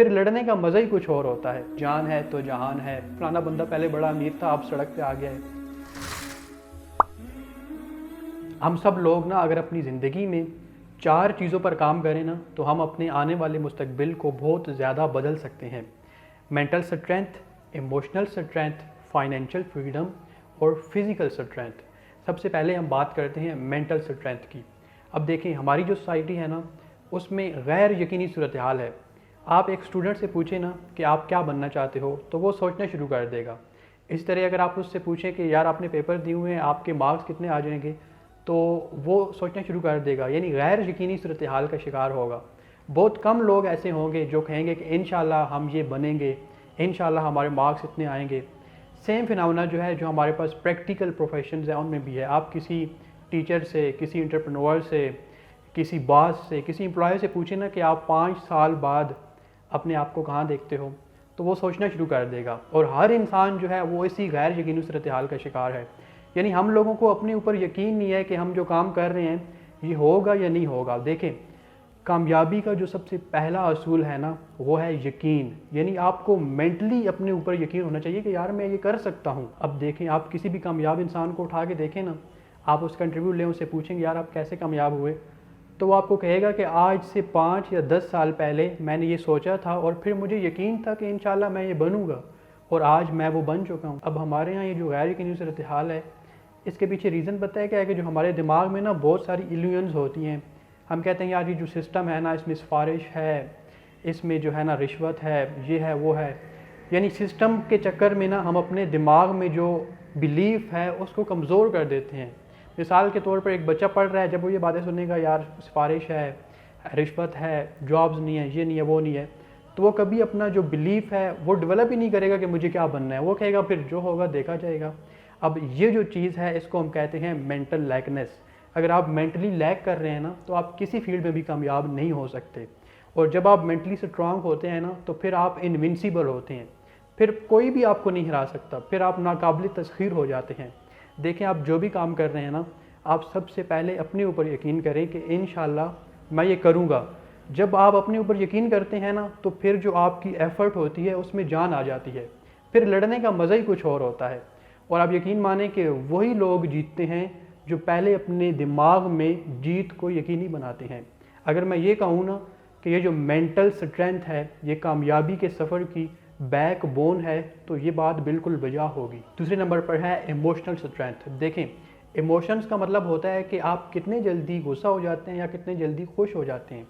پھر لڑنے کا مزہ ہی کچھ اور ہوتا ہے. جان ہے تو جہان ہے، فلانا بندہ پہلے بڑا امیر تھا اب سڑک پہ آ گیا ہے. ہم سب لوگ نا اگر اپنی زندگی میں 4 چیزوں پر کام کریں نا تو ہم اپنے آنے والے مستقبل کو بہت زیادہ بدل سکتے ہیں. Mental strength, emotional strength, financial freedom اور فزیکل سٹرینتھ. سب سے پہلے ہم بات کرتے ہیں مینٹل سٹرینتھ کی. اب دیکھیں ہماری جو سوسائٹی ہے نا اس میں غیر یقینی صورتحال ہے. آپ ایک اسٹوڈنٹ سے پوچھیں نا کہ آپ کیا بننا چاہتے ہو تو وہ سوچنا شروع کر دے گا. اس طرح اگر آپ اس سے پوچھیں کہ یار آپ نے پیپر دیے ہوئے ہیں آپ کے مارکس کتنے آ جائیں گے تو وہ سوچنا شروع کر دے گا، یعنی غیر یقینی صورتحال کا شکار ہوگا. بہت کم لوگ ایسے ہوں گے جو کہیں گے کہ انشاءاللہ ہم یہ بنیں گے، انشاءاللہ ہمارے مارکس اتنے آئیں گے. سیم فنامنا جو ہے جو ہمارے پاس پریکٹیکل پروفیشنز ہیں ان میں بھی ہے. آپ کسی ٹیچر سے، کسی انٹرپرنور سے، کسی باس سے، کسی امپلائی سے پوچھیں نا کہ آپ 5 سال بعد اپنے آپ کو کہاں دیکھتے ہو تو وہ سوچنا شروع کر دے گا. اور ہر انسان جو ہے وہ اسی غیر یقینی صورتحال کا شکار ہے. یعنی ہم لوگوں کو اپنے اوپر یقین نہیں ہے کہ ہم جو کام کر رہے ہیں یہ ہوگا یا نہیں ہوگا. دیکھیں کامیابی کا جو سب سے پہلا اصول ہے نا وہ ہے یقین. یعنی آپ کو مینٹلی اپنے اوپر یقین ہونا چاہیے کہ یار میں یہ کر سکتا ہوں. اب دیکھیں آپ کسی بھی کامیاب انسان کو اٹھا کے دیکھیں نا، آپ اس کا انٹرویو لیں، اس سے پوچھیں گے یار آپ کیسے کامیاب ہوئے، تو وہ آپ کو کہے گا کہ آج سے 5 یا 10 سال پہلے میں نے یہ سوچا تھا اور پھر مجھے یقین تھا کہ انشاءاللہ میں یہ بنوں گا اور آج میں وہ بن چکا ہوں. اب ہمارے ہاں یہ جو غیر یقینی صورتحال ہے اس کے پیچھے ریزن پتہ ہے کیا ہے کہ جو ہمارے دماغ میں نا بہت ساری ایلیوژنز ہوتی ہیں. ہم کہتے ہیں یار یہ جو سسٹم ہے نا اس میں سفارش ہے، اس میں جو ہے نا رشوت ہے، یہ ہے وہ ہے. یعنی سسٹم کے چکر میں نا ہم اپنے دماغ میں جو بلیف ہے اس کو کمزور کر دیتے ہیں. مثال کے طور پر ایک بچہ پڑھ رہا ہے، جب وہ یہ باتیں سنے گا یار سفارش ہے، رشوت ہے، جابز نہیں ہے، یہ نہیں ہے، وہ نہیں ہے، تو وہ کبھی اپنا جو بلیف ہے وہ ڈیولپ ہی نہیں کرے گا کہ مجھے کیا بننا ہے. وہ کہے گا پھر جو ہوگا دیکھا جائے گا. اب یہ جو چیز ہے اس کو ہم کہتے ہیں مینٹل لیکنیس. اگر آپ مینٹلی لیک کر رہے ہیں نا تو آپ کسی فیلڈ میں بھی کامیاب نہیں ہو سکتے. اور جب آپ مینٹلی اسٹرانگ ہوتے ہیں نا تو پھر آپ انونسیبل ہوتے ہیں، پھر کوئی بھی آپ کو نہیں ہرا سکتا، پھر آپ ناقابل تسخیر ہو جاتے ہیں. دیکھیں آپ جو بھی کام کر رہے ہیں نا آپ سب سے پہلے اپنے اوپر یقین کریں کہ انشاءاللہ میں یہ کروں گا. جب آپ اپنے اوپر یقین کرتے ہیں نا تو پھر جو آپ کی ایفرٹ ہوتی ہے اس میں جان آ جاتی ہے، پھر لڑنے کا مزہ ہی کچھ اور ہوتا ہے. اور آپ یقین مانیں کہ وہی لوگ جیتتے ہیں جو پہلے اپنے دماغ میں جیت کو یقینی بناتے ہیں. اگر میں یہ کہوں نا کہ یہ جو مینٹل سٹرینتھ ہے یہ کامیابی کے سفر کی بیک بون ہے تو یہ بات بالکل بجا ہوگی. دوسرے نمبر پر ہے ایموشنل سٹرینتھ. دیکھیں ایموشنز کا مطلب ہوتا ہے کہ آپ کتنے جلدی غصہ ہو جاتے ہیں یا کتنے جلدی خوش ہو جاتے ہیں.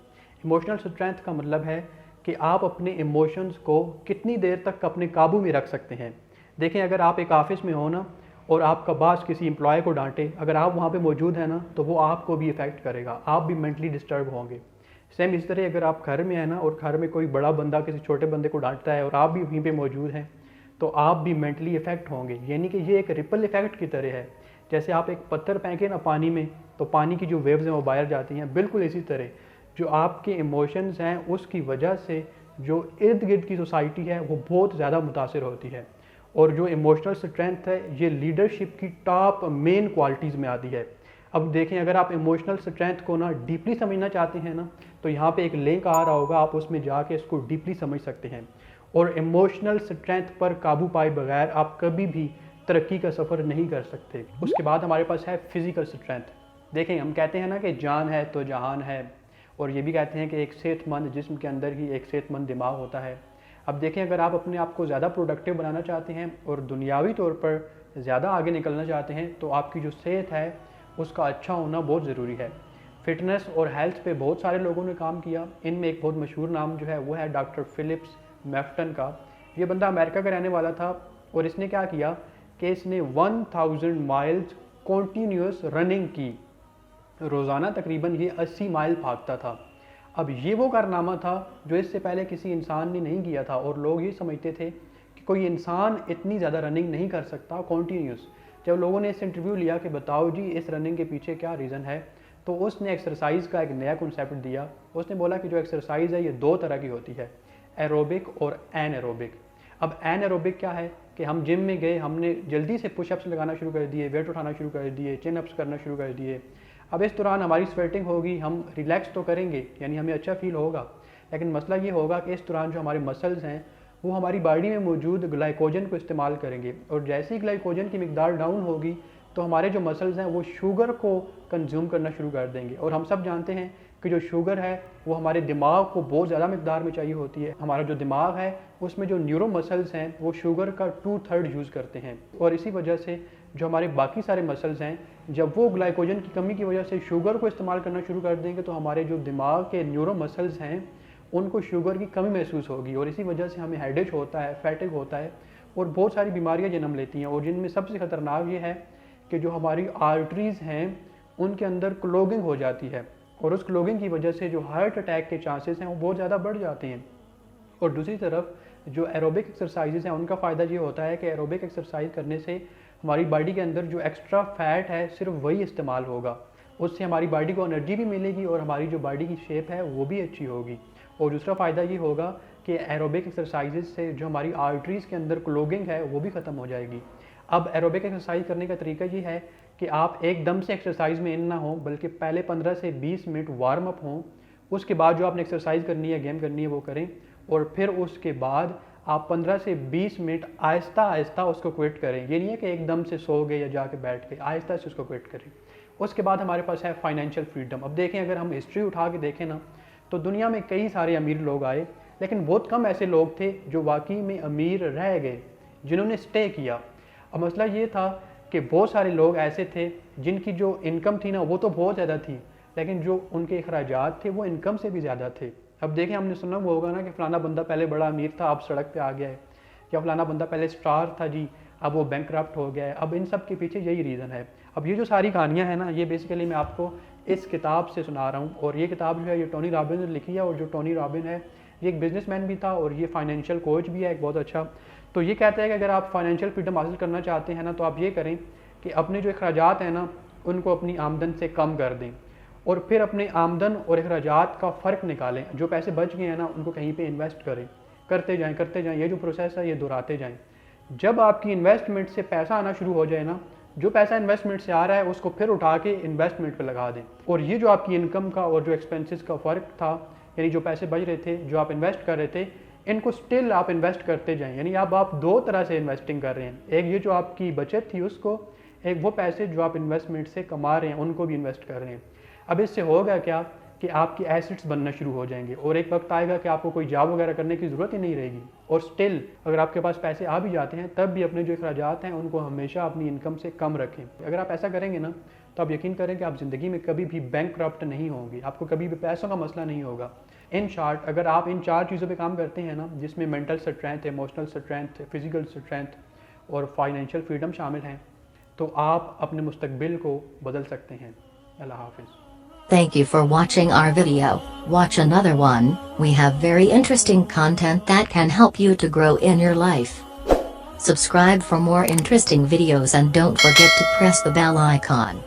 ایموشنل سٹرینتھ کا مطلب ہے کہ آپ اپنے ایموشنز کو کتنی دیر تک اپنے قابو میں رکھ سکتے ہیں. دیکھیں اگر آپ ایک آفس میں ہو نا اور آپ کا باس کسی امپلائی کو ڈانٹے، اگر آپ وہاں پہ موجود ہیں نا تو وہ آپ کو بھی افیکٹ کرے گا، آپ بھی مینٹلی ڈسٹرب ہوں گے. سیم اس طرح اگر آپ گھر میں ہیں نا اور گھر میں کوئی بڑا بندہ کسی چھوٹے بندے کو ڈانٹتا ہے اور آپ بھی وہیں پہ موجود ہیں تو آپ بھی مینٹلی افیکٹ ہوں گے. یعنی کہ یہ ایک ریپل افیکٹ کی طرح ہے. جیسے آپ ایک پتھر پھینکیں نا پانی میں تو پانی کی جو ویوز ہیں وہ باہر جاتی ہیں، بالکل اسی طرح جو آپ کے ایموشنز ہیں اس کی وجہ سے جو ارد گرد کی سوسائٹی ہے وہ بہت زیادہ متاثر ہوتی ہے. اور جو ایموشنل سٹرینتھ ہے یہ لیڈرشپ کی ٹاپ مین کوالٹیز میں آتی ہے. اب دیکھیں اگر آپ ایموشنل سٹرینتھ کو نا ڈیپلی سمجھنا چاہتے ہیں نا تو یہاں پہ ایک لنک آ رہا ہوگا، آپ اس میں جا کے اس کو ڈیپلی سمجھ سکتے ہیں. اور ایموشنل سٹرینتھ پر قابو پائے بغیر آپ کبھی بھی ترقی کا سفر نہیں کر سکتے. اس کے بعد ہمارے پاس ہے فزیکل سٹرینتھ. دیکھیں ہم کہتے ہیں نا کہ جان ہے تو جہان ہے، اور یہ بھی کہتے ہیں کہ ایک صحت مند جسم کے اندر ہی ایک صحت مند دماغ ہوتا ہے. اب دیکھیں اگر آپ اپنے آپ کو زیادہ پروڈکٹیو بنانا چاہتے ہیں اور دنیاوی طور پر زیادہ آگے نکلنا چاہتے ہیں تو آپ کی جو صحت ہے اس کا اچھا ہونا بہت ضروری ہے. فٹنس اور ہیلتھ پہ بہت سارے لوگوں نے کام کیا. ان میں ایک بہت مشہور نام جو ہے وہ ہے ڈاکٹر فلپس میفٹن کا. یہ بندہ امریکہ کا رہنے والا تھا اور اس نے کیا کیا کہ اس نے 1000 مائلز کنٹینیوس رننگ کی. روزانہ تقریباً یہ 80 مائل بھاگتا تھا. اب یہ وہ کارنامہ تھا جو اس سے پہلے کسی انسان نے نہیں کیا تھا اور لوگ یہ سمجھتے تھے کہ کوئی انسان اتنی زیادہ رننگ نہیں کر سکتا کنٹینیوس. جب لوگوں نے اس انٹرویو لیا کہ بتاؤ جی اس رننگ کے پیچھے کیا ریزن ہے تو اس نے ایکسرسائز کا ایک نیا کنسیپٹ دیا. اس نے بولا کہ جو ایکسرسائز ہے یہ 2 طرح کی ہوتی ہے، ایروبک اور این ایروبک. اب این ایروبک کیا ہے کہ ہم جم میں گئے، ہم نے جلدی سے پش اپس لگانا شروع کر دیے، ویٹ اٹھانا شروع کر دیے، چن اپس کرنا شروع کر دیے. اب اس دوران ہماری سویٹنگ ہوگی، ہم ریلیکس تو کریں گے یعنی ہمیں اچھا فیل ہوگا، لیکن مسئلہ یہ ہوگا کہ اس دوران جو ہمارے مسلز ہیں وہ ہماری باڈی میں موجود گلائکوجن کو استعمال کریں گے، اور جیسے ہی گلائکوجن کی مقدار ڈاؤن ہوگی تو ہمارے جو مسلز ہیں وہ شوگر کو کنزیوم کرنا شروع کر دیں گے، اور ہم سب جانتے ہیں کہ جو شوگر ہے وہ ہمارے دماغ کو بہت زیادہ مقدار میں چاہیے ہوتی ہے۔ ہمارا جو دماغ ہے اس میں جو نیورو مسلز ہیں وہ شوگر کا 2/3 یوز کرتے ہیں، اور اسی وجہ سے جو ہمارے باقی سارے مسلز ہیں جب وہ گلائکوجن کی کمی کی وجہ سے شوگر کو استعمال کرنا شروع کر دیں گے تو ہمارے جو دماغ کے نیورو مسلز ہیں ان کو شوگر کی کمی محسوس ہوگی، اور اسی وجہ سے ہمیں ہیڈیک ہوتا ہے، فیٹک ہوتا ہے، اور بہت ساری بیماریاں جنم لیتی ہیں، اور جن میں سب سے خطرناک یہ ہے کہ جو ہماری آرٹریز ہیں ان کے اندر کلوگنگ ہو جاتی ہے، اور اس کلوگنگ کی وجہ سے جو ہارٹ اٹیک کے چانسز ہیں وہ بہت زیادہ بڑھ جاتے ہیں۔ اور دوسری طرف جو ایروبک ایکسرسائزز ہیں ان کا فائدہ یہ ہوتا ہے کہ ایروبک ایکسرسائز کرنے سے ہماری باڈی کے اندر جو ایکسٹرا فیٹ ہے صرف وہی استعمال ہوگا، اس سے ہماری باڈی کو انرجی بھی ملے گی اور ہماری جو باڈی کی شیپ ہے وہ بھی اچھی ہوگی۔ اور دوسرا فائدہ یہ ہوگا کہ ایروبک ایکسرسائزز سے جو ہماری آرٹریز کے اندر کلوگنگ ہے وہ بھی ختم ہو جائے گی۔ اب ایروبک ایکسرسائز کرنے کا طریقہ یہ ہے کہ آپ ایک دم سے ایکسرسائز میں ان نہ ہوں، بلکہ پہلے 15 سے 20 منٹ وارم اپ ہوں، اس کے بعد جو آپ نے ایکسرسائز کرنی ہے، گیم کرنی ہے وہ کریں، اور پھر اس کے بعد آپ 15 سے 20 منٹ آہستہ آہستہ اس کو کوئٹ کریں۔ یہ نہیں ہے کہ ایک دم سے سو گئے یا جا کے بیٹھ گئے، آہستہ سے اس کو کوئٹ کریں۔ اس کے بعد ہمارے پاس ہے فائنینشیل فریڈم۔ اب دیکھیں، اگر ہم ہسٹری اٹھا کے دیکھیں نا تو دنیا میں کئی سارے امیر لوگ آئے، لیکن بہت کم ایسے لوگ تھے جو واقعی میں امیر رہ گئے، جنہوں نے سٹے کیا۔ اب مسئلہ یہ تھا کہ بہت سارے لوگ ایسے تھے جن کی جو انکم تھی نا وہ تو بہت زیادہ تھی، لیکن جو ان کے اخراجات تھے وہ انکم سے بھی زیادہ تھے۔ اب دیکھیں، ہم نے سنا وہ ہوگا نا کہ فلانا بندہ پہلے بڑا امیر تھا اب سڑک پہ آ گیا ہے، یا فلانا بندہ پہلے سٹار تھا جی اب وہ بینک کرپٹ ہو گیا ہے۔ اب ان سب کے پیچھے یہی ریزن ہے۔ اب یہ جو ساری کہانیاں ہیں نا یہ بیسیکلی میں آپ کو اس کتاب سے سنا رہا ہوں، اور یہ کتاب جو ہے یہ ٹونی رابن نے لکھی ہے، اور جو ٹونی رابن ہے یہ ایک بزنس مین بھی تھا اور یہ فائنینشیل کوچ بھی ہے ایک بہت اچھا۔ تو یہ کہتا ہے کہ اگر آپ فائنینشیل فریڈم حاصل کرنا چاہتے ہیں نا تو آپ یہ کریں کہ اپنے جو اخراجات ہیں نا ان کو اپنی آمدن سے کم کر دیں، اور پھر اپنے آمدن اور اخراجات کا فرق نکالیں، جو پیسے بچ گئے ہیں نا ان کو کہیں پہ انویسٹ کرتے جائیں، یہ جو پروسیس ہے یہ دہراتے جائیں۔ جب آپ کی انویسٹمنٹ سے پیسہ آنا شروع ہو جائے نا، جو پیسہ انویسٹمنٹ سے آ رہا ہے اس کو پھر اٹھا کے انویسٹمنٹ پہ لگا دیں، اور یہ جو آپ کی انکم کا اور جو ایکسپینسز کا فرق تھا، یعنی جو پیسے بچ رہے تھے جو آپ انویسٹ کر رہے تھے ان کو سٹل آپ انویسٹ کرتے جائیں۔ یعنی اب آپ دو طرح سے انویسٹنگ کر رہے ہیں، ایک یہ جو آپ کی بچت تھی اس کو، ایک وہ پیسے جو آپ انویسٹمنٹ سے کما رہے ہیں ان کو بھی انویسٹ کر رہے ہیں۔ اب اس سے ہوگا کیا کہ آپ کی ایسٹس بننا شروع ہو جائیں گے، اور ایک وقت آئے گا کہ آپ کو کوئی جاب وغیرہ کرنے کی ضرورت ہی نہیں رہے گی، اور سٹل اگر آپ کے پاس پیسے آ بھی جاتے ہیں تب بھی اپنے جو اخراجات ہیں ان کو ہمیشہ اپنی انکم سے کم رکھیں۔ اگر آپ ایسا کریں گے نا تو آپ یقین کریں کہ آپ زندگی میں کبھی بھی بینک کرپٹ نہیں ہوں گے، آپ کو کبھی بھی پیسوں کا مسئلہ نہیں ہوگا۔ ان شارٹ، اگر آپ ان 4 چیزوں پہ کام کرتے ہیں نا، جس میں mental strength, emotional strength, physical strength اور فائنینشیل فریڈم شامل ہیں، تو آپ اپنے مستقبل کو بدل سکتے ہیں۔ اللہ حافظ۔ Thank you for watching our video. Watch another one. We have very interesting content that can help you to grow in your life. Subscribe for more interesting videos and don't forget to press the bell icon.